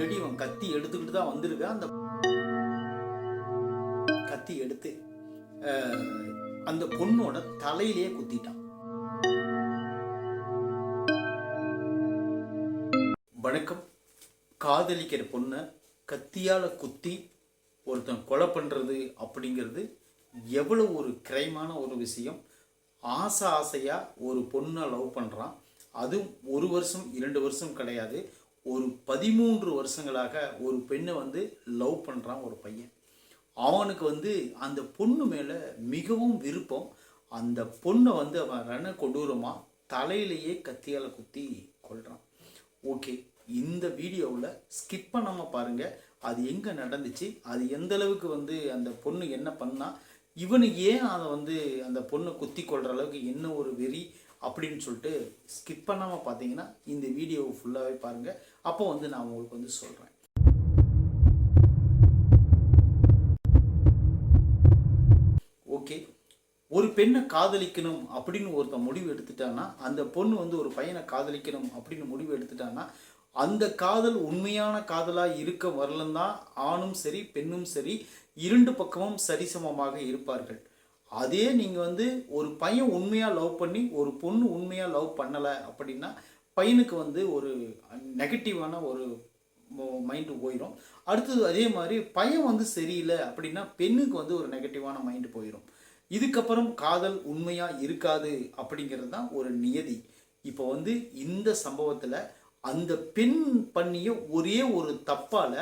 முன்னாடி இவன் கத்தி எடுத்துக்கிட்டு தான் வந்திருக்கான். அந்த கத்தி எடுத்து அந்த பொண்ணோட தலையிலேயே குத்திட்டான். வணக்கம். காதலிக்கிற பொண்ணை கத்தியால் குத்தி ஒருத்தன் கொலை பண்ணுறது அப்படிங்கிறது எவ்வளோ ஒரு கிரைமான ஒரு விஷயம். ஆசையாக ஒரு பொண்ணை லவ் பண்ணுறான். அதுவும் 1 வருஷம் 2 வருஷம் கிடையாது, ஒரு 13 வருஷங்களாக ஒரு பெண்ணை லவ் பண்ணுறான் ஒரு பையன். அவனுக்கு அந்த பொண்ணு மேலே மிகவும் விருப்பம். அந்த பொண்ணை அவன் கொடூரமாக தலையிலேயே கத்தியால் குத்தி கொள்கிறான். ஓகே, இந்த வீடியோவில் ஸ்கிப் பண்ணாமல் பாருங்கள். அது எங்கே நடந்துச்சு, அது எந்த அளவுக்கு அந்த பொண்ணு என்ன பண்ணா, இவனு ஏன் அதை அந்த பொண்ணை குத்தி கொள்கிற அளவுக்கு என்ன ஒரு வெறி அப்படின்னு சொல்லிட்டு ஸ்கிப் பண்ணாமல் பார்த்தீங்கன்னா இந்த வீடியோவை ஃபுல்லாகவே பாருங்கள். அப்போ நான் உங்களுக்கு சொல்கிறேன். ஓகே, ஒரு பெண்ணை காதலிக்கணும் அப்படின்னு ஒருத்தன் முடிவு எடுத்துட்டான்னா, அந்த பொண்ணு ஒரு பையனை காதலிக்கணும் அப்படின்னு முடிவு எடுத்துட்டான்னா, அந்த காதல் உண்மையான காதலாக இருக்க வரலன்னு தான் ஆணும் சரி பெண்ணும் சரி 2 பக்கமும் சரிசமமாக இருப்பார்கள். அதே நீங்கள் ஒரு பையன் உண்மையாக லவ் பண்ணி ஒரு பொண்ணு உண்மையாக லவ் பண்ணலை அப்படின்னா பையனுக்கு ஒரு நெகட்டிவான ஒரு மைண்டு போயிடும். அடுத்தது அதே மாதிரி பையன் சரியில்லை அப்படின்னா பெண்ணுக்கு ஒரு நெகட்டிவான மைண்டு போயிடும். இதுக்கப்புறம் காதல் உண்மையாக இருக்காது அப்படிங்கிறது தான் ஒரு நியதி. இப்போ இந்த சம்பவத்தில் அந்த பெண் பண்ணிய ஒரே ஒரு தப்பால்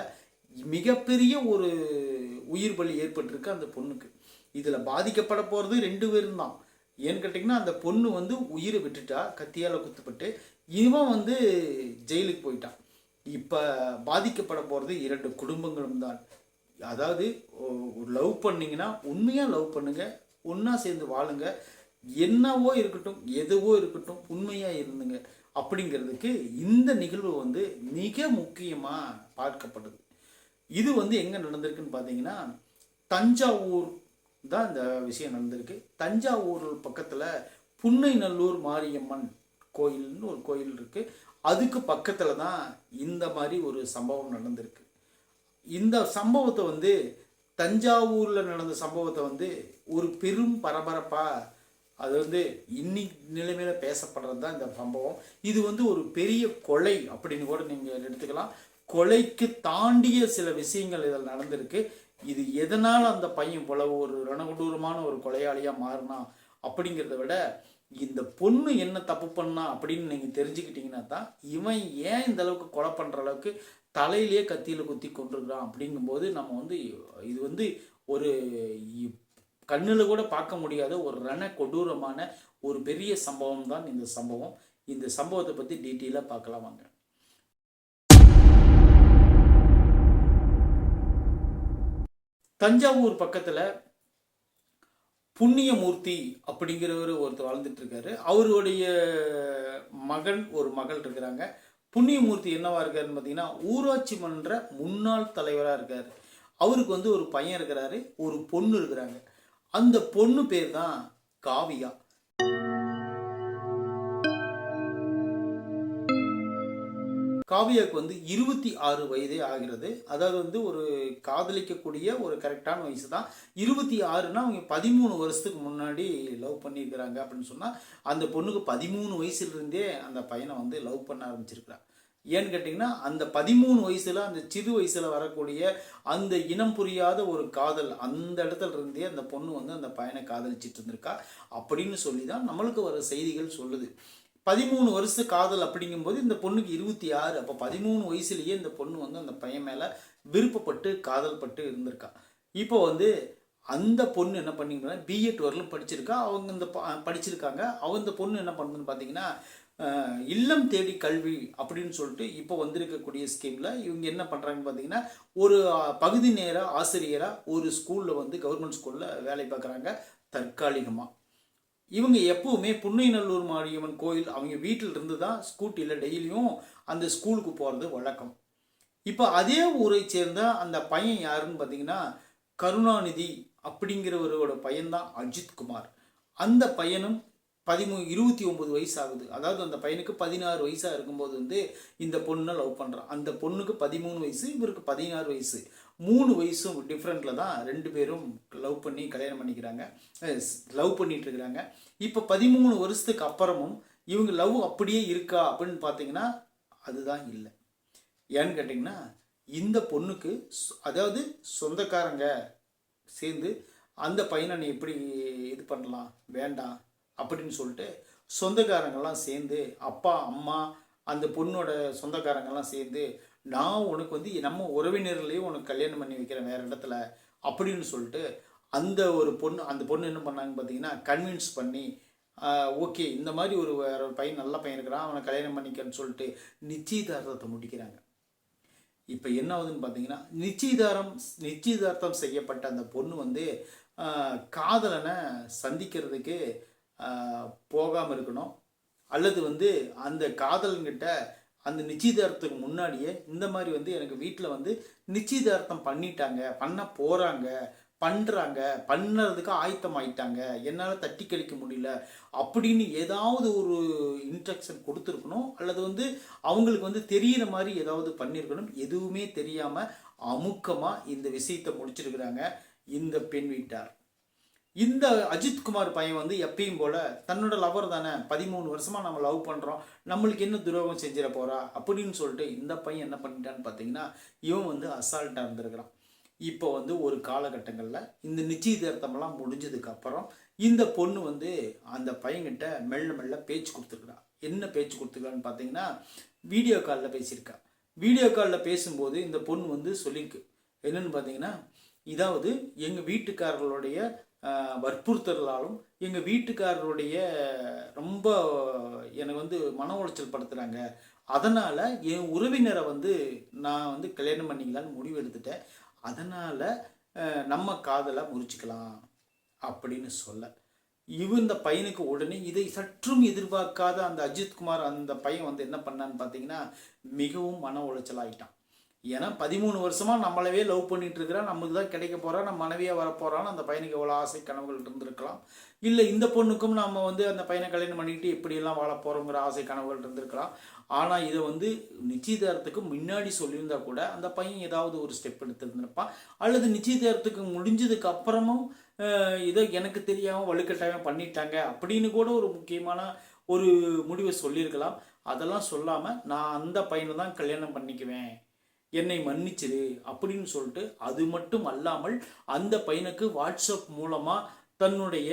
மிகப்பெரிய ஒரு உயிர் பலி ஏற்பட்டிருக்கு அந்த பொண்ணுக்கு. இதில் பாதிக்கப்பட போகிறது 2 பேரும் தான். ஏன்னு கேட்டிங்கன்னா, அந்த பொண்ணு உயிரை விட்டுட்டா, கத்தியால் குத்துப்பட்டு. இவன் ஜெயிலுக்கு போயிட்டான். இப்போ பாதிக்கப்பட போகிறது 2 குடும்பங்களும் தான். அதாவது லவ் பண்ணிங்கன்னா உண்மையாக லவ் பண்ணுங்க, ஒன்றா சேர்ந்து வாழுங்க, என்னவோ இருக்கட்டும் எதுவோ இருக்கட்டும் உண்மையாக இருந்துங்க அப்படிங்கிறதுக்கு இந்த நிகழ்வு மிக முக்கியமாக பார்க்கப்படுது. இது எங்கே நடந்திருக்குன்னு பார்த்தீங்கன்னா, தஞ்சாவூர் தான் இந்த விஷயம் நடந்திருக்கு. தஞ்சாவூர் பக்கத்தில் புன்னைநல்லூர் மாரியம்மன் கோயில்னு ஒரு கோயில் இருக்குது. அதுக்கு பக்கத்தில் தான் இந்த மாதிரி ஒரு சம்பவம் நடந்திருக்கு. இந்த சம்பவத்தை தஞ்சாவூரில் நடந்த சம்பவத்தை ஒரு பெரும் பரபரப்பாக அது இன்னைக்கு நிலைமையில பேசப்படுறது தான் இந்த சம்பவம். இது ஒரு பெரிய கொலை அப்படின்னு கூட நீங்கள் எடுத்துக்கலாம். கொலைக்கு தாண்டிய சில விஷயங்கள் இதில் நடந்திருக்கு. இது எதனால் அந்த பையன் போல ஒரு ரணகொடூரமான ஒரு கொலையாளியாக மாறினா அப்படிங்கிறத விட, இந்த பொண்ணு என்ன தப்பு பண்ணா அப்படின்னு நீங்கள் தெரிஞ்சுக்கிட்டீங்கன்னா தான் இவன் ஏன் இந்த அளவுக்கு கொலை பண்ணுற அளவுக்கு தலையிலேயே கத்தியில் குத்தி கொண்டிருக்கிறான் அப்படிங்கும்போது நம்ம இது ஒரு கண்ணில் கூட பார்க்க முடியாத ஒரு ரண கொடூரமான ஒரு பெரிய சம்பவம் தான் இந்த சம்பவம். இந்த சம்பவத்தை பற்றி டீட்டெயிலாக பார்க்கலாம் வாங்க. தஞ்சாவூர் பக்கத்தில் புண்ணியமூர்த்தி அப்படிங்கிறவர் ஒருத்தர் வாழ்ந்துட்டு இருக்காரு. அவருடைய ஒரு மகள் இருக்கிறாங்க. புண்ணியமூர்த்தி என்னவா இருக்காருன்னு பார்த்தீங்கன்னா, ஊராட்சி மன்ற முன்னாள் தலைவராக இருக்கார். அவருக்கு ஒரு பையன் இருக்கிறாரு, ஒரு பொண்ணு இருக்கிறாங்க. அந்த பொண்ணு பேர் தான் காவியா. காவியாவுக்கு 26 வயதே ஆகிறது. அதாவது ஒரு காதலிக்கக்கூடிய ஒரு கரெக்டான வயசு தான். 26னா அவங்க 13 வருஷத்துக்கு முன்னாடி லவ் பண்ணியிருக்கிறாங்க அப்படின்னு சொன்னால், அந்த பொண்ணுக்கு 13 வயசுலேருந்தே அந்த பையனை லவ் பண்ண ஆரம்பிச்சிருக்கிறாங்க. ஏன்னு கேட்டிங்கன்னா, அந்த 13 வயசில் அந்த சிறு வயசில் வரக்கூடிய அந்த இனம் புரியாத ஒரு காதல், அந்த இடத்துல இருந்தே அந்த பொண்ணு அந்த பையனை காதலிச்சிட்டு இருந்திருக்கா அப்படின்னு சொல்லி தான் நம்மளுக்கு வர செய்திகள் சொல்லுது. 13 வருஷ காதல் அப்படிங்கும்போது இந்த பொண்ணுக்கு 26. அப்போ 13 வயசுலேயே இந்த பொண்ணு அந்த பையன் மேலே விருப்பப்பட்டு காதல் பட்டு இருந்திருக்கா. இப்போ அந்த பொண்ணு என்ன பண்ணிங்கன்னா, பிஎட் வரலும் படிச்சிருக்கா. அவங்க இந்த படிச்சிருக்காங்க. இந்த பொண்ணு என்ன பண்ணுதுன்னு பார்த்தீங்கன்னா, இல்லம் தேடி கல்வி அப்படின்னு சொல்லிட்டு இப்போ வந்திருக்கக்கூடிய ஸ்கீமில் இவங்க என்ன பண்ணுறாங்கன்னு பார்த்தீங்கன்னா, ஒரு பகுதி நேர ஆசிரியராக ஒரு ஸ்கூலில் கவர்மெண்ட் ஸ்கூலில் வேலை பார்க்குறாங்க தற்காலிகமாக. இவங்க எப்பவுமே புன்னைநல்லூர் மாரியம்மன் கோயில் அவங்க வீட்டில் இருந்து தான் ஸ்கூட்டியில் டெய்லியும் அந்த ஸ்கூலுக்கு போகிறது வழக்கம். இப்போ அதே ஊரை சேர்ந்த அந்த பையன் யாருன்னு பார்த்தீங்கன்னா, கருணாநிதி அப்படிங்கிறவரோட பையன்தான் அஜித் குமார். அந்த பையனும் 29 வயசு ஆகுது. அதாவது அந்த பையனுக்கு 16 வயசாக இருக்கும்போது வந்து இந்த பொண்ணை லவ் பண்ணுறான். அந்த பொண்ணுக்கு 13 வயசு, இவருக்கு 16 வயசு. 3 வயசும் டிஃப்ரெண்ட்டில் தான் 2 பேரும் லவ் பண்ணி கல்யாணம் பண்ணிக்கிறாங்க, லவ் பண்ணிட்டு இருக்கிறாங்க. இப்போ 13 வருஷத்துக்கு அப்புறமும் இவங்க லவ் அப்படியே இருக்கா அப்படின்னு பார்த்தீங்கன்னா அதுதான் இல்லை. ஏன்னு கேட்டிங்கன்னா இந்த பொண்ணுக்கு அதாவது சொந்தக்காரங்க சேர்ந்து அந்த பையனை நீ எப்படி இது பண்ணலாம் வேண்டாம் அப்படின்னு சொல்லிட்டு சொந்தக்காரங்கெல்லாம் சேர்ந்து அப்பா அம்மா அந்த பொண்ணோட சொந்தக்காரங்கெல்லாம் சேர்ந்து நான் உனக்கு வந்து நம்ம உறவினர்களையும் உனக்கு கல்யாணம் பண்ணி வைக்கிறேன் வேறு இடத்துல அப்படின்னு சொல்லிட்டு அந்த பொண்ணு என்ன பண்ணாங்க பார்த்தீங்கன்னா கன்வின்ஸ் பண்ணி ஓகே இந்த மாதிரி வேற ஒரு பையன் நல்ல பையன் இருக்கிறான் அவனை கல்யாணம் பண்ணிக்கன்னு சொல்லிட்டு நிச்சயதார்த்தத்தை முடிக்கிறாங்க. இப்போ என்ன ஆகுதுன்னு பார்த்தீங்கன்னா நிச்சயதார்த்தம் செய்யப்பட்ட அந்த பொண்ணு வந்து காதலனை சந்திக்கிறதுக்கு போகாமல் இருக்கணும், அல்லது வந்து அந்த காதலன்கிட்ட அந்த நிச்சயதார்த்தத்துக்கு முன்னாடியே இந்த மாதிரி வந்து எனக்கு வீட்டில் வந்து நிச்சயதார்த்தம் பண்ண போகிறாங்க பண்ணுறதுக்கு ஆயத்தம் ஆயிட்டாங்க, என்னால் தட்டி கழிக்க முடியல அப்படின்னு ஏதாவது ஒரு இன்ஸ்ட்ரக்ஷன் கொடுத்துருக்கணும், அல்லது வந்து அவங்களுக்கு வந்து தெரிகிற மாதிரி ஏதாவது பண்ணியிருக்கணும். எதுவுமே தெரியாமல் அமுக்கமாக இந்த விஷயத்தை முடிச்சிருக்கிறாங்க இந்த பெண் வீட்டார். இந்த அஜித்குமார் பையன் வந்து எப்பயும் போல் தன்னோட லவர் தானே, 13 வருஷமாக நம்ம லவ் பண்ணுறோம், நம்மளுக்கு என்ன துரோகம் செஞ்சிட போகிறா அப்படின்னு சொல்லிட்டு இந்த பையன் என்ன பண்ணிட்டான்னு பார்த்தீங்கன்னா இவன் வந்து அசால்ட்டாக இருந்திருக்கிறான். இப்போ வந்து ஒரு காலகட்டங்களில் இந்த நிச்சயதார்த்தமெல்லாம் முடிஞ்சதுக்கப்புறம் இந்த பொண்ணு வந்து அந்த பையன்கிட்ட மெல்ல பேச்சு கொடுத்துருக்குறா. என்ன பேச்சு கொடுத்துருக்கான்னு பார்த்தீங்கன்னா வீடியோ காலில் பேசியிருக்கா. வீடியோ காலில் பேசும்போது இந்த பொண்ணு வந்து சொல்லியிருக்கு என்னென்னு பார்த்தீங்கன்னா, இதாவது எங்கள் வீட்டுக்காரர்களுடைய வற்புறுத்தலாலும் எங்கள் வீட்டுக்காரருடைய ரொம்ப எனக்கு வந்து மன உளைச்சல் படுத்துகிறாங்க, அதனால் என் உறவினரை வந்து நான் வந்து கல்யாணம் பண்ணிக்கலான்னு முடிவு எடுத்துட்டேன், அதனால் நம்ம காதலை முறிச்சிக்கலாம் அப்படின்னு சொல்ல இந்த பையனுக்கு உடனே இதை சற்றும் எதிர்பார்க்காத அந்த அஜித்குமார் அந்த பையன் வந்து என்ன பண்ணான்னு பார்த்தீங்கன்னா மிகவும் மன உளைச்சல் ஆகிட்டான். ஏன்னா 13 வருஷமாக நம்மளவே லவ் பண்ணிட்டு இருக்கிறான், நமக்கு தான் கிடைக்க போகிறா, நம்ம மனைவியாக வரப்போகிறான்னு அந்த பையனுக்கு எவ்வளோ ஆசை கனவுகள் இருந்திருக்கலாம். இல்லை இந்த பொண்ணுக்கும் நம்ம வந்து அந்த பையனை கல்யாணம் பண்ணிக்கிட்டு எப்படியெல்லாம் வாழ போகிறோங்கிற ஆசை கனவுகள் இருந்திருக்கலாம். ஆனால் இதை வந்து நிச்சயதார்த்தத்துக்கு முன்னாடி சொல்லியிருந்தா கூட அந்த பையன் ஏதாவது ஒரு ஸ்டெப் எடுத்துருந்துருப்பான், அல்லது நிச்சயதார்த்தத்துக்கு முடிஞ்சதுக்கு அப்புறமும் இதை எனக்கு தெரியாமல் வலுக்கட்டாயம் பண்ணிட்டாங்க அப்படின்னு கூட ஒரு முக்கியமான ஒரு முடிவை சொல்லியிருக்கலாம். அதெல்லாம் சொல்லாமல் நான் அந்த பையனை தான் கல்யாணம் பண்ணிக்குவேன், என்னை மன்னிச்சிரு அப்படின்னு சொல்லிட்டு அது மட்டும் அல்லாமல் அந்த பையனுக்கு வாட்ஸ்அப் மூலமாக தன்னுடைய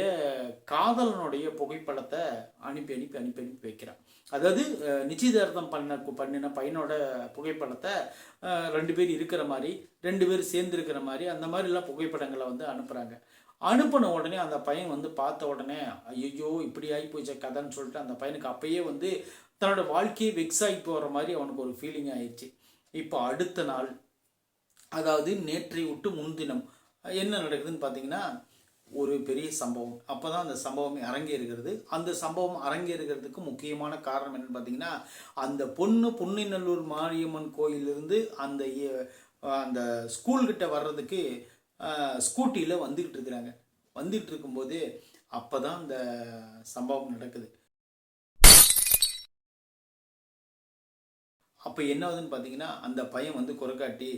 காதலனுடைய புகைப்படத்தை அனுப்பி வைக்கிறான். அதாவது நிச்சயதார்த்தம் பண்ணின பையனோட புகைப்படத்தை 2 பேர் இருக்கிற மாதிரி 2 பேர் சேர்ந்து இருக்கிற மாதிரி அந்த மாதிரிலாம் புகைப்படங்களை வந்து அனுப்புகிறாங்க. அனுப்பின உடனே அந்த பையன் வந்து பார்த்த உடனே ஐயோ இப்படி ஆகி போயிச்ச கதைன்னு சொல்லிட்டு அந்த பையனுக்கு அப்பயே வந்து தன்னோட வாழ்க்கையை வெக்ஸ் ஆகி போகிற மாதிரி அவனுக்கு ஒரு ஃபீலிங் ஆயிடுச்சு. இப்போ அடுத்த நாள் அதாவது நேற்றை விட்டு முன்தினம் என்ன நடக்குதுன்னு பார்த்தீங்கன்னா ஒரு பெரிய சம்பவம். அப்போ தான் அந்த சம்பவம் அரங்கேறுகிறது. அந்த சம்பவம் அரங்கேறுகிறதுக்கு முக்கியமான காரணம் என்னன்னு பார்த்தீங்கன்னா அந்த பொன்னிநல்லூர் மாரியம்மன் கோயிலிருந்து அந்த ஸ்கூல்கிட்ட வர்றதுக்கு ஸ்கூட்டியில் வந்துக்கிட்டு இருக்கிறாங்க. வந்துகிட்டு இருக்கும்போது அப்போ தான் அந்த சம்பவம் நடக்குது. அப்போ என்ன ஆகுதுன்னு பார்த்தீங்கன்னா அந்த பையன் வந்து குறைக்காட்டி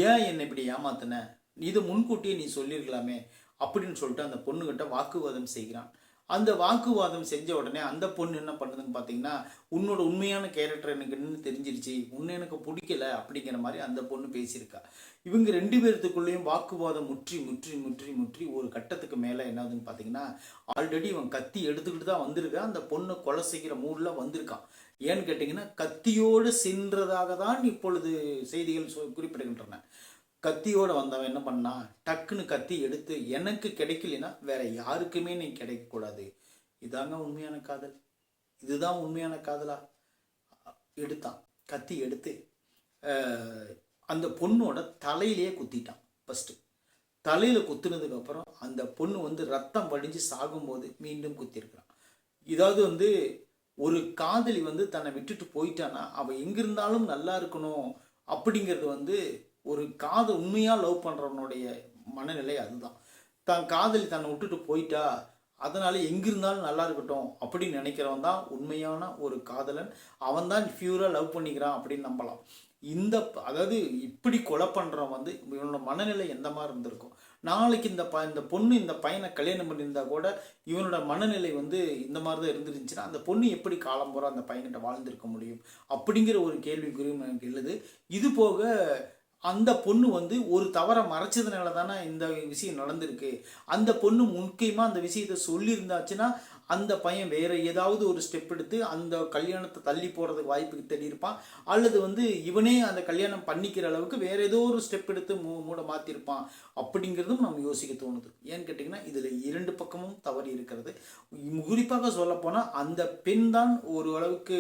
ஏன் என்னை இப்படி ஏமாத்தின, இதை முன்கூட்டியே நீ சொல்லியிருக்கலாமே அப்படின்னு சொல்லிட்டு அந்த பொண்ணுகிட்ட வாக்குவாதம் செய்கிறான். அந்த வாக்குவாதம் செஞ்ச உடனே அந்த பொண்ணு என்ன பண்ணுதுன்னு பார்த்தீங்கன்னா உன்னோட உண்மையான கேரக்டர் எனக்கு என்னன்னு தெரிஞ்சிருச்சு, உன்னை எனக்கு பிடிக்கல அப்படிங்கிற மாதிரி அந்த பொண்ணு பேசியிருக்கா. இவங்க 2 பேர்த்துக்குள்ளேயும் வாக்குவாதம் முற்றி ஒரு கட்டத்துக்கு மேலே என்னாதுன்னு பார்த்தீங்கன்னா ஆல்ரெடி இவன் கத்தி எடுத்துக்கிட்டு தான் வந்திருக்கான், அந்த பொண்ணை கொலை செய்கிற மூடில் வந்திருக்கான். ஏன்னு கேட்டிங்கன்னா கத்தியோடு சென்றதாக தான் இப்பொழுது செய்திகள் குறிப்பிடுகின்றன. கத்தியோடு வந்தவன் என்ன பண்ணா டக்குன்னு கத்தி எடுத்து எனக்கு கிடைக்கலனா வேற யாருக்குமே நீ கிடைக்கக்கூடாது, இதாங்க உண்மையான காதல், இதுதான் உண்மையான காதலா, எடுத்தான் கத்தி எடுத்து அந்த பொண்ணோட தலையிலேயே குத்திட்டான். ஃபஸ்ட்டு தலையில் குத்துனதுக்கப்புறம் அந்த பொண்ணு வந்து ரத்தம் வடிஞ்சு சாகும்போது மீண்டும் குத்திருக்கிறான். இதாவது வந்து ஒரு காதலி வந்து தன்னை விட்டுட்டு போயிட்டானா அவள் எங்கிருந்தாலும் நல்லா இருக்கணும் அப்படிங்கிறது வந்து ஒரு உண்மையாக லவ் பண்ணுறவனுடைய மனநிலை அதுதான். காதலி தன்னை விட்டுட்டு போயிட்டா அதனால் எங்கிருந்தாலும் நல்லா இருக்கட்டும் அப்படின்னு நினைக்கிறவன் தான் உண்மையான ஒரு காதலன். அவன் தான் பியூராக லவ் பண்ணிக்கிறான் அப்படின்னு நம்பலாம். அதாவது இப்படி கொலை பண்ணுறவன் வந்து இவனோட மனநிலை எந்த மாதிரி இருந்திருக்கும். நாளைக்கு இந்த பொண்ணு இந்த பையனை கல்யாணம் பண்ணியிருந்தா கூட இவனோட மனநிலை வந்து இந்த மாதிரி தான் இருந்துருந்துச்சுன்னா அந்த பொண்ணு எப்படி காலம் போகிற அந்த பையன்கிட்ட வாழ்ந்திருக்க முடியும் அப்படிங்கிற ஒரு கேள்விக்குறியும் எனக்கு எழுது. இது போக அந்த பொண்ணு வந்து ஒரு தவறை மறைச்சதுனால தானே இந்த விஷயம் நடந்திருக்கு. அந்த பொண்ணு முக்கியமாக அந்த விஷயத்தை சொல்லியிருந்தாச்சுன்னா அந்த பையன் வேற ஏதாவது ஒரு ஸ்டெப் எடுத்து அந்த கல்யாணத்தை தள்ளி போகிறதுக்கு வாய்ப்புக்கு தேடியிருப்பான். அல்லது வந்து இவனே அந்த கல்யாணம் பண்ணிக்கிற அளவுக்கு வேற ஏதோ ஒரு ஸ்டெப் எடுத்து மூட மாற்றிருப்பான் அப்படிங்கிறதும் நம்ம யோசிக்க தோணுது. ஏன்னு கேட்டிங்கன்னா இதில் 2 பக்கமும் தவறி இருக்கிறது. குறிப்பாக சொல்லப்போனால் அந்த பெண் தான் ஒரு அளவுக்கு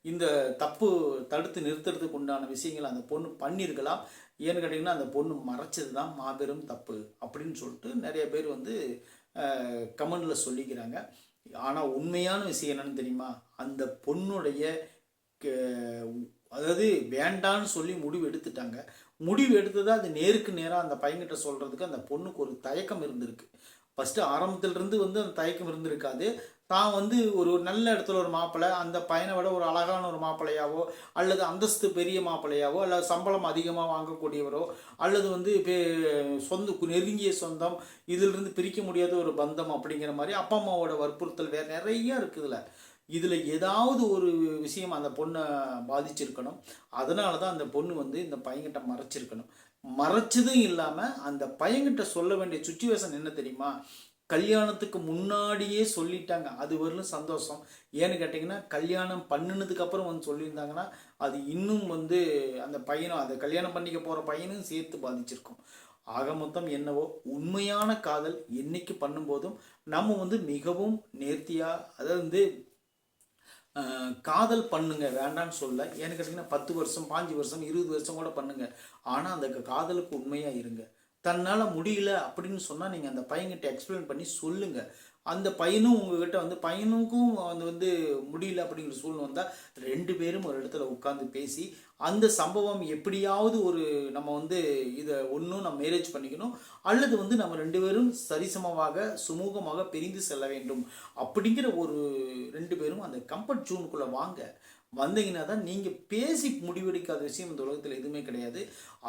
இந்த தப்பு தடுத்து நிறுத்துறதுக்கு உண்டான விஷயங்கள் அந்த பொண்ணு பண்ணியிருக்கலாம். ஏன்னு கேட்டிங்கன்னா அந்த பொண்ணு மறைச்சது தான் மாபெரும் தப்பு அப்படின்னு சொல்லிட்டு நிறைய பேர் வந்து கமெண்டில் சொல்லிக்கிறாங்க. ஆனால் உண்மையான விஷயம் என்னன்னு தெரியுமா, அந்த பொண்ணுடைய அதாவது வேண்டான்னு சொல்லி முடிவு எடுத்துட்டாங்க. முடிவு எடுத்தது அது நேருக்கு நேராக அந்த பையன்கிட்ட சொல்கிறதுக்கு அந்த பொண்ணுக்கு ஒரு தயக்கம் இருந்திருக்கு. ஃபஸ்ட்டு ஆரம்பத்திலிருந்து வந்து அந்த தயக்கம் இருந்திருக்காது. தான் வந்து ஒரு நல்ல இடத்துல ஒரு மாப்பிள்ளை, அந்த பையனை விட ஒரு அழகான ஒரு மாப்பிள்ளையாவோ அல்லது அந்தஸ்து பெரிய மாப்பிள்ளையாவோ அல்லது சம்பளம் அதிகமாக வாங்கக்கூடியவரோ அல்லது வந்து நெருங்கிய சொந்தம், இதிலிருந்து பிரிக்க முடியாத ஒரு பந்தம் அப்படிங்கிற மாதிரி அப்பா அம்மாவோட வற்புறுத்தல் வேறு நிறைய இருக்குதுல்ல. இதில் ஏதாவது ஒரு விஷயம் அந்த பொண்ணை பாதிச்சிருக்கணும். அதனால தான் அந்த பொண்ணு வந்து இந்த பையன்கிட்ட மறைச்சிருக்கணும். மறைச்சதும் இல்லாமல் அந்த பையன்கிட்ட சொல்ல வேண்டிய சுச்சுவேஷன் என்ன தெரியுமா, கல்யாணத்துக்கு முன்னாடியே சொல்லிட்டாங்க. அது வரலும் சந்தோஷம். ஏன்னு கேட்டிங்கன்னா கல்யாணம் பண்ணினதுக்கு அப்புறம் வந்து சொல்லியிருந்தாங்கன்னா அது இன்னும் வந்து அந்த பையனும் அந்த கல்யாணம் பண்ணிக்க போகிற பையனும் சேர்த்து பாதிச்சிருக்கும். ஆக மொத்தம் என்னவோ உண்மையான காதல் என்னைக்கு பண்ணும்போதும் நம்ம வந்து மிகவும் நேர்த்தியாக, அதாவது வந்து காதல் பண்ணுங்க, வேண்டான்னு சொல்ல. ஏன்னு கேட்டிங்கன்னா 10 வருஷம் 5 வருஷம் 20 வருஷம் கூட பண்ணுங்க. ஆனால் அந்த காதலுக்கு உண்மையாக இருங்க. தன்னால் முடியல அப்படின்னு சொன்னால் நீங்கள் அந்த பையன்கிட்ட எக்ஸ்பிளைன் பண்ணி சொல்லுங்கள். அந்த பையனும் உங்ககிட்ட வந்து பையனுக்கும் வந்து முடியல அப்படிங்கிற சூழ்நிலை வந்தால் 2 பேரும் ஒரு இடத்துல உட்காந்து பேசி அந்த சம்பவம் எப்படியாவது ஒரு நம்ம வந்து இதை ஒன்றும் நம்ம மேரேஜ் பண்ணிக்கணும் அல்லது வந்து நம்ம 2 பேரும் சரிசமமாக சுமூகமாக பிரிந்து செல்ல வேண்டும் அப்படிங்கிற ஒரு 2 பேரும் அந்த கம்ஃபர்ட் ஜோனுக்குள்ளே வாங்க. வந்தீங்கன்னா தான் நீங்கள் பேசி முடிவெடுக்காத விஷயம் இந்த உலகத்தில் எதுவுமே கிடையாது.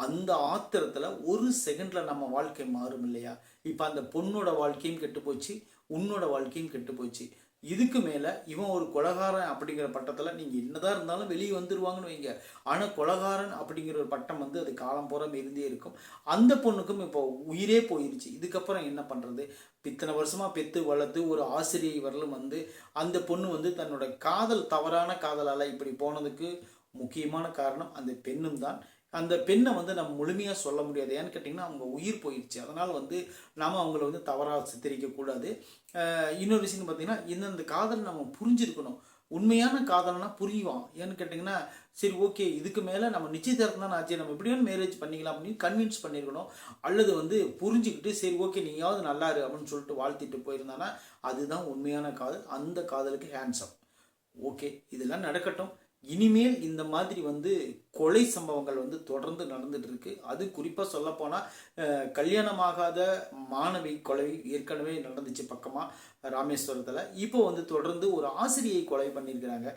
அந்த ஆத்திரத்தில் ஒரு செகண்டில் நம்ம வாழ்க்கை மாறும் இல்லையா. இப்போ அந்த பொண்ணோட வாழ்க்கையும் கெட்டு போச்சு, உன்னோட வாழ்க்கையும் கெட்டு போச்சு. இதுக்கு மேலே இவன் ஒரு கொலகாரன் அப்படிங்கிற பட்டத்தில் நீங்கள் என்னதான் இருந்தாலும் வெளியே வந்துடுவாங்கன்னு வைங்க. ஆனால் கொலகாரன் அப்படிங்கிற ஒரு பட்டம் வந்து அது காலம் பூரா இருந்தே இருக்கும். அந்த பொண்ணுக்கும் இப்போ உயிரே போயிடுச்சு. இதுக்கப்புறம் என்ன பண்ணுறது? இத்தனை வருஷமாக பெற்று வளர்த்து ஒரு ஆசிரியை வரலும் வந்து அந்த பொண்ணு வந்து தன்னோட காதல் தவறான காதலால் இப்படி போனதுக்கு முக்கியமான காரணம் அந்த பெண்ணும் தான். அந்த பெண்ணை வந்து நம்ம முழுமையாக சொல்ல முடியாது. ஏன்னு கேட்டிங்கன்னா அவங்க உயிர் போயிடுச்சு. அதனால் வந்து நாம் அவங்கள வந்து தவறாக சித்தரிக்கக்கூடாது. இன்னொரு விஷயம் பார்த்திங்கன்னா இந்த காதல் நம்ம புரிஞ்சிருக்கணும். உண்மையான காதல்னா புரியுவான். ஏன்னு கேட்டிங்கன்னா சரி ஓகே இதுக்கு மேலே நம்ம நிச்சயதார்த்தம் தான் ஆச்சு, நம்ம எப்படியும் மேரேஜ் பண்ணிக்கலாம் அப்படின்னு கன்வின்ஸ் பண்ணியிருக்கணும். அல்லது வந்து புரிஞ்சுக்கிட்டு சரி ஓகே நீயாவது நல்லாரு அப்படின்னு சொல்லிட்டு வாழ்த்திட்டு போயிருந்தானா அதுதான் உண்மையான காதல். அந்த காதலுக்கு ஹேண்ட்ஸம். ஓகே இதெல்லாம் நடக்கட்டும். இனிமேல் இந்த மாதிரி வந்து கொலை சம்பவங்கள் வந்து தொடர்ந்து நடந்துட்டு இருக்கு. அது குறிப்பாக சொல்லப்போனால் கல்யாணமாகாத மாணவி கொலை ஏற்கனவே நடந்துச்சு பக்கமாக ராமேஸ்வரத்தில். இப்போ வந்து தொடர்ந்து ஒரு ஆசிரியை கொலை பண்ணியிருக்கிறாங்க.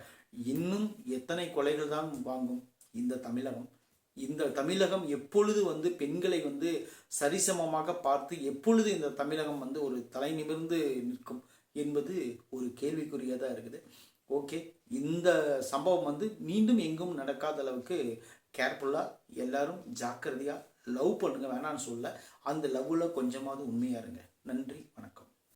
இன்னும் எத்தனை கொலைகள் தான் வாங்கும் இந்த தமிழகம்? இந்த தமிழகம் எப்பொழுது வந்து பெண்களை வந்து சரிசமமாக பார்த்து எப்பொழுது இந்த தமிழகம் வந்து ஒரு தலை நிமிர்ந்து நிற்கும் என்பது ஒரு கேள்விக்குறியாக இருக்குது. ஓகே இந்த சம்பவம் வந்து மீண்டும் எங்கும் நடக்காத அளவுக்கு கேர்ஃபுல்லாக எல்லாரும் ஜாக்கிரதையாக லவ் பண்ணுங்க. வேணான்னு சொல்ல, அந்த லவ்வில் கொஞ்சமாவது உண்மையாக இருங்க. நன்றி, வணக்கம்.